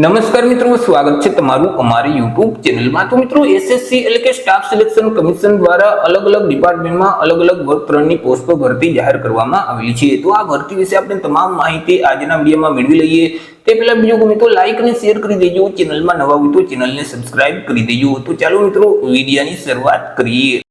નમસ્કાર મિત્રો, સ્વાગત છે તમારું અમારી YouTube ચેનલમાં। તો મિત્રો એસએસસી એટલે કે સ્ટાફ સિલેક્શન કમિશન દ્વારા અલગ અલગ ડિપાર્ટમેન્ટમાં અલગ અલગ વર્ગ 3 ની પોસ્ટો ભરતી જાહેર કરવામાં આવેલી છે। તો આ ભરતી વિશે આપણે તમામ માહિતી આજના વિડીયોમાં મેળવી લઈએ। તે પહેલા બીજું મિત્રો લાઈક અને શેર કરી દેજો, ચેનલમાં નવા હોય તો ચેનલને સબસ્ક્રાઇબ કરી દેજો। તો ચાલો મિત્રો વિડીયોની શરૂઆત કરીએ।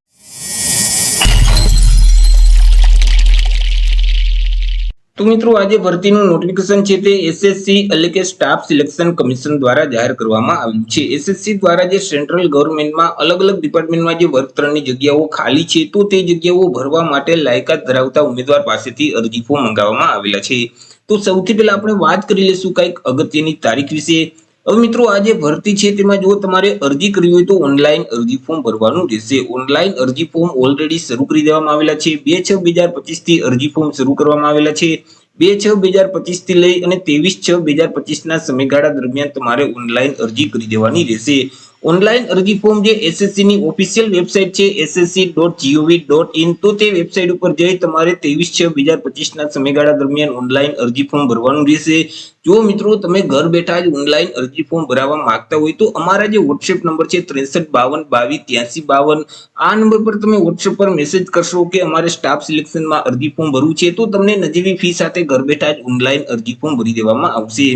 તો મિત્રો આજે ભરતીનું નોટિફિકેશન છે તે એસએસસી એટલે કે સ્ટાફ સિલેક્શન કમિશન દ્વારા જાહેર કરવામાં આવ્યું છે। એસએસસી દ્વારા જે સેન્ટ્રલ ગવર્નમેન્ટમાં અલગ અલગ ડિપાર્ટમેન્ટમાં જે વર્ગ 3 ની જગ્યાઓ ખાલી છે તો તે જગ્યાઓ ભરવા માટે લાયકાત ધરાવતા ઉમેદવાર પાસેથી અરજી ફોર્મ મંગાવવામાં આવેલા છે। તો સૌથી પહેલા આપણે વાત કરી લઈશું કંઈક અગત્યની તારીખ વિશે। હવે મિત્રો આ જે ભરતી છે તેમાં જો તમારે અરજી કરવી હોય તો ઓનલાઈન અરજી ફોર્મ ભરવાનું રહેશે। ઓનલાઈન અરજી ફોર્મ ઓલરેડી શરૂ કરી દેવામાં આવેલા છે। 2/6/2025 થી અરજી ફોર્મ શરૂ કરવામાં આવેલા છે। 2/6/2025 થી લઈ અને 23/6/2025 ના સમયગાળા દરમિયાન તમારે ઓનલાઈન અરજી કરી દેવાની રહેશે। ઓનલાઈન અરજી ફોર્મ જે એસએસસી ની ઓફિશિયલ વેબસાઇટ છે ssc.gov.in, તો તે વેબસાઇટ ઉપર જઈ તમારે 23/6/2025 ના સમયગાળા દરમિયાન ઓનલાઈન અરજી ફોર્મ ભરવાનું રહેશે। જો મિત્રો તમે ઘર બેઠા જ ઓનલાઈન અરજી ફોર્મ ભરાવવા માંગતા હોય તો અમારા જે WhatsApp નંબર છે 6352228352, આ નંબર પર તમે WhatsApp પર મેસેજ કરશો કે અમારે સ્ટાફ સિલેક્શનમાં અરજી ફોર્મ ભરવું છે, તો તમને નજીવી ફી સાથે ઘર બેઠા જ ઓનલાઈન અરજી ફોર્મ ભરી દેવામાં આવશે।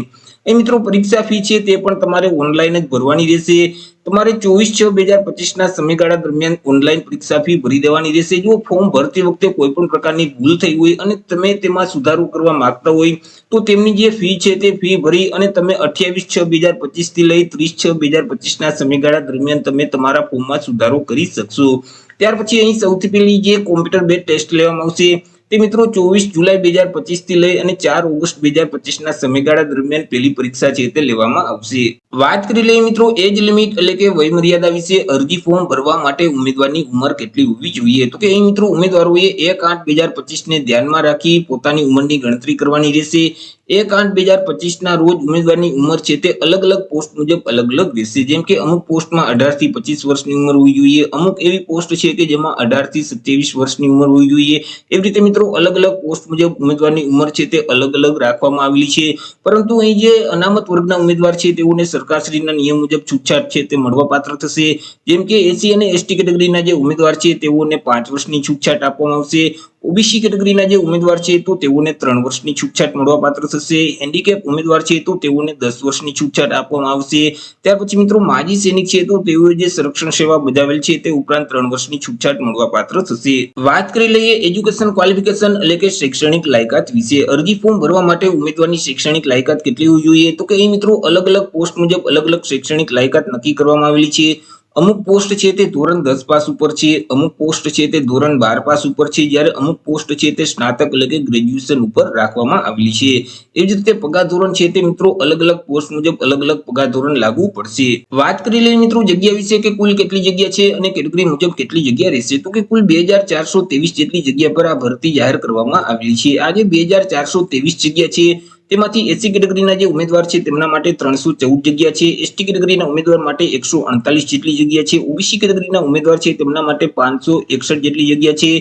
એ મિત્રો પરીક્ષા ફી છે તે પણ તમારે ઓનલાઈન જ ભરવાની રહેશે। તમારે 24/6/2025 ના સમયગાળા દરમિયાન ઓનલાઈન પરીક્ષા ફી ભરી દેવાની રહેશે। જો ફોર્મ ભરતી વખતે કોઈ પણ પ્રકારની ભૂલ થઈ હોય અને તમે તેમાં સુધારો કરવા માંગતા હોય તો તેમની જે ફી છે તે ફી ભરી અને તમે 28/6/2025 થી લઈ 30/6/2025 ના સમયગાળા દરમિયાન તમે તમારા ફોર્મમાં સુધારો કરી શકશો। ત્યાર પછી અહીં સૌથી પહેલી જે કોમ્પ્યુટર બેઝ ટેસ્ટ લેવામાં આવશે તે મિત્રો 24 જુલાઈ 2025 થી લઈ અને 4 ઓગસ્ટ 2025 ના સમયગાળા દરમિયાન પહેલી પરીક્ષા છે તે લેવામાં આવશે। વાત કરી લઈએ મિત્રો એજ લિમિટ એટલે કે વય મર્યાદા વિશે। અરજી ફોર્મ ભરવા માટે ઉમેદવારની ઉંમર કેટલી હોવી જોઈએ? તો કે અહીં મિત્રો ઉમેદવારોએ 1/8/2025 ને ધ્યાનમાં રાખી પોતાની ઉંમરની ગણતરી કરવાની રહેશે। 1/8/2025 ના રોજ ઉમેદવારની ઉંમર છે તે અલગ અલગ પોસ્ટ મુજબ અલગ અલગ રહેશે। જેમ કે અમુક પોસ્ટમાં 18 થી 25 વર્ષની ઉંમર હોવી જોઈએ, અમુક એવી પોસ્ટ છે કે જેમાં 18 થી 27 વર્ષની ઉંમર હોવી જોઈએ। એવી રીતે મિત્રો અલગ અલગ પોસ્ટ મુજબ ઉમેદવારની ઉંમર છે તે અલગ અલગ રાખવામાં આવેલી છે। પરંતુ અહીં જે અનામત વર્ગના ઉમેદવાર છે તેઓને સરકારશ્રીના નિયમ મુજબ છૂટછાટ છે તે મળવાપાત્ર થશે। જેમ કે એસસી અને એસટી કેટેગરીના જે ઉમેદવાર છે તેઓને 5 વર્ષની છૂટછાટ આપવામાં આવશે। ઓબીસી કેટેગરીના જે ઉમેદવાર છે તો તેઓને 3 વર્ષની છૂટછાટ મળવાપાત્ર થશે। હેન્ડીકેપ ઉમેદવાર છે તો તેઓને 10 વર્ષની છૂટછાટ આપવામાં આવશે। ત્યાર પછી મિત્રો માજી સૈનિક છે તો તેઓએ જે સંરક્ષણ સેવા બજાવેલ છે તે ઉપરાંત 3 વર્ષની છૂટછાટ મળવાપાત્ર થશે। વાત કરી લઈએ એજ્યુકેશન ક્વોલિફિકેશન એટલે કે શૈક્ષણિક લાયકાત વિશે। અરજી ફોર્મ ભરવા માટે ઉમેદવારની શૈક્ષણિક લાયકાત કેટલી હોવી જોઈએ? તો કે અહીં મિત્રો અલગ અલગ પોસ્ટ મુજબ અલગ અલગ શૈક્ષણિક લાયકાત નક્કી કરવામાં આવેલી છે। અમુક પોસ્ટ છે તે ધોરણ 10 પાસ ઉપર છે, અમુક પોસ્ટ છે તે ધોરણ 12 પાસ ઉપર છે, જ્યારે અમુક પોસ્ટ છે તે સ્નાતક એટલે કે ગ્રેજ્યુએશન ઉપર રાખવામાં આવેલી છે। એવી જ રીતે પગાર ધોરણ છે તે મિત્રો અલગ અલગ પોસ્ટ મુજબ અલગ અલગ પગાર ધોરણ લાગુ પડશે। વાત કરી લઈએ મિત્રો જગ્યા વિશે કે કુલ કેટલી જગ્યા છે અને કેટેગરી મુજબ કેટલી જગ્યા રહેશે। તો કે કુલ 2423 જેટલી જગ્યા પર આ ભરતી જાહેર કરવામાં આવેલી છે। આ જે 2423 જગ્યા છે તેમાંથી એસસી કેટેગરીના જે ઉમેદવાર છે તેમના માટે 314 જગ્યા છે, એસટી કેટેગરીના ઉમેદવાર માટે 148 જેટલી જગ્યા છે, ઓબીસી કેટેગરીના ઉમેદવાર છે તેમના માટે 561 જેટલી જગ્યા છે,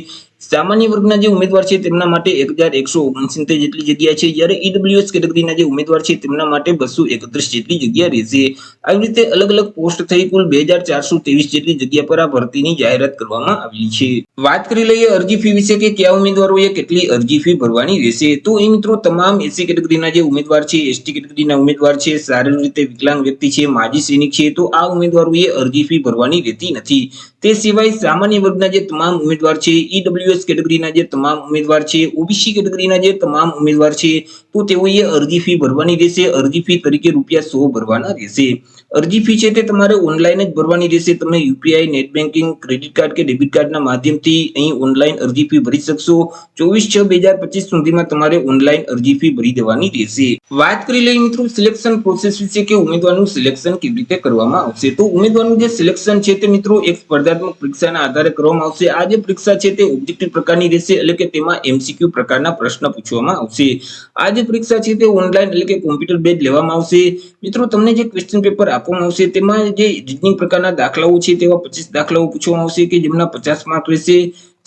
સામાન્ય વર્ગના જે ઉમેદવાર છે તેમના માટે 1169 જેટલી જગ્યા છે, જ્યારે ઈડબ્લ્યુએસ કેટેગરીના જે ઉમેદવાર છે તેમના માટે 231 જેટલી જગ્યા રહેશે। આવી રીતે અલગ અલગ પોસ્ટ થઈ કુલ 2423 જેટલી જગ્યા પર આ ભરતીની જાહેરાત કરવામાં આવેલી છે। વાત કરી લઈએ અરજી ફી વિશે કે કયા ઉમેદવારોએ કેટલી અરજી ફી ભરવાની રહેશે। તો અહીં મિત્રો તમામ એસસી કેટેગરીના જે ઉમેદવાર છે, એસટી કેટેગરીના ઉમેદવાર છે, શારીરિક રીતે વિકલાંગ વ્યક્તિ છે, માજી સૈનિક છે, તો આ ઉમેદવારોએ અરજી ફી ભરવાની રહેતી નથી। તે સિવાય સામાન્ય વર્ગના જે તમામ ઉમેદવાર છે, ઈડબ્લ્યુએસ કેટેગરીના જે તમામ ઉમેદવાર છે, ઓબીસી કેટેગરીના જે તમામ ઉમેદવાર છે તો તેઓએ અરજી ફી ભરવાની રહેશે। અરજી ફી તરીકે ₹100 ભરવાના રહેશે। અરજી ફી છે તે તમારે ઓનલાઈન જ ભરવાની રહેશે। તમે UPI, net banking, credit card કે ડેબિટ કાર્ડના માધ્યમથી અહીં ઓનલાઈન અરજી ફી ભરી શકશો। 24/6/2025 સુધીમાં તમારે ઓનલાઈન અરજી ફી ભરી દેવાની રહેશે। વાત કરી લઈએ મિત્રો સિલેક્શન પ્રોસેસ વિશે કે ઉમેદવારનું સિલેક્શન કેવી રીતે કરવામાં આવશે। તો ઉમેદવારનું જે સિલેક્શન છે તે મિત્રો એક સ્પર્ધાત્મક પરીક્ષાના આધારે કરવામાં આવશે। આ જે પરીક્ષા છે તે ઓબ્જેક્ટિવ પ્રકારની રહેશે એટલે કે તેમાં એમસીક્યુ પ્રકારના પ્રશ્ન પૂછવામાં આવશે। આ જે પરીક્ષા છે તે ઓનલાઈન એટલે કે કોમ્પ્યુટર બેઝ લેવામાં આવશે। મિત્રો તમને જે ક્વેશ્ચન પેપર આપવામાં આવશે તેમાં જે રીઝનિંગ પ્રકારના દાખલાઓ છે તેવા 25 દાખલાઓ પૂછવામાં આવશે કે જેમના 50 માર્ક રહેશે।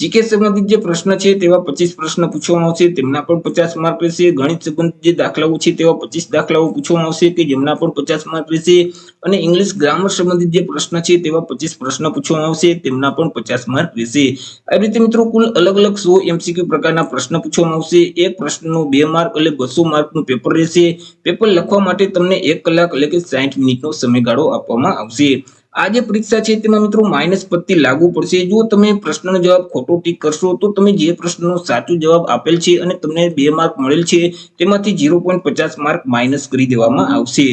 જીકે સંબંધિત જે પ્રશ્ન છે તેવા 25 પ્રશ્ન પૂછવામાં આવશે, તેમના પણ 50 માર્ક રહેશે. ગણિત સંબંધિત જે દાખલાઓ છે તેવા 25 દાખલાઓ પૂછવામાં આવશે કે જેમના પણ 50 માર્ક રહેશે. અને ઇંગ્લિશ ગ્રામર સંબંધિત જે પ્રશ્ન છે તેવા 25 પ્રશ્ન પૂછવામાં આવશે, તેમના પણ 50 માર્ક રહેશે. આ રીતે મિત્રો કુલ અલગ અલગ 100 MCQ પ્રકારના પ્રશ્ન પૂછવામાં આવશે. એક પ્રશ્નનો 2 માર્ક એટલે 200 માર્કનું પેપર રહેશે. પેપર લખવા માટે તમને 1 કલાક એટલે કે 60 મિનિટનો સમયગાળો આપવામાં આવશે. આ જે પરીક્ષા છે તેમાં મિત્રો માઇનસ પદ્ધતિ લાગુ પડશે. જો તમે પ્રશ્નનો જવાબ ખોટો ટીક કરશો તો તમે જે પ્રશ્નનો સાચો જવાબ આપેલ છે અને તમને 2 માર્ક મળેલ છે તેમાંથી 0.50 માર્ક માઇનસ કરી દેવામાં આવશે.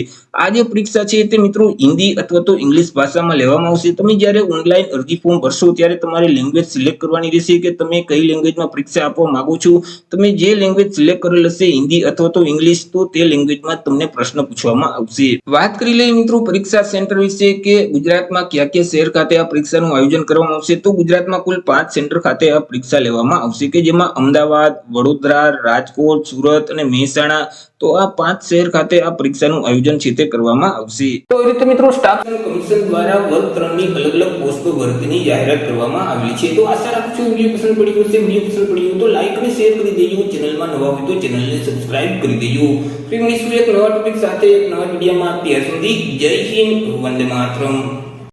આ જે પરીક્ષા છે તે મિત્રો હિન્દી અથવા તો ઇંગ્લિશ ભાષામાં લેવામાં આવશે. તમે જ્યારે ઓનલાઈન અરજી ફોર્મ ભરશો ત્યારે તમારે લેંગ્વેજ સિલેક્ટ કરવાની રહેશે કે તમે કઈ લેંગ્વેજમાં પરીક્ષા આપવા માંગો છો. તમે જે લેંગ્વેજ સિલેક્ટ કરેલ હશે હિન્દી અથવા તો ઇંગ્લિશ, તો તે લેંગ્વેજમાં તમને પ્રશ્ન પૂછવામાં આવશે. વાત કરી લઈએ મિત્રો પરીક્ષા સેન્ટર વિશે કે ગુજરાતમાં કયા કયા શહેર ખાતે આ પરીક્ષાનું આયોજન કરવામાં આવશે. તો ગુજરાતમાં કુલ 5 સેન્ટર ખાતે આ પરીક્ષા લેવામાં આવશે કે જેમાં અમદાવાદ, વડોદરા, રાજકોટ, સુરત અને મહેસાણા, તો આ 5 શહેર ખાતે આ પરીક્ષાનું આયોજન છે તે કરવામાં આવશે. તો એ રીતે મિત્રો સ્ટાફ કમિશન દ્વારા વર્ગ 3 ની અલગ અલગ પોસ્ટો ભરતીની જાહેરાત કરવામાં આવી છે. તો આશા રાખું છું વિડીયો પસંદ પડ્યો હશે. વિડીયો પસંદ પડ્યો તો લાઈક અને શેર કરી દેજો. ચેનલમાં નવા હોય તો ચેનલને સબસ્ક્રાઇબ કરી દેજો. ફરી મળીશું એક નવા ટોપિક સાથે એક નવા વિડીયોમાં. ત્યાર સુધી જય હિન્દ, વંદે માતરમ.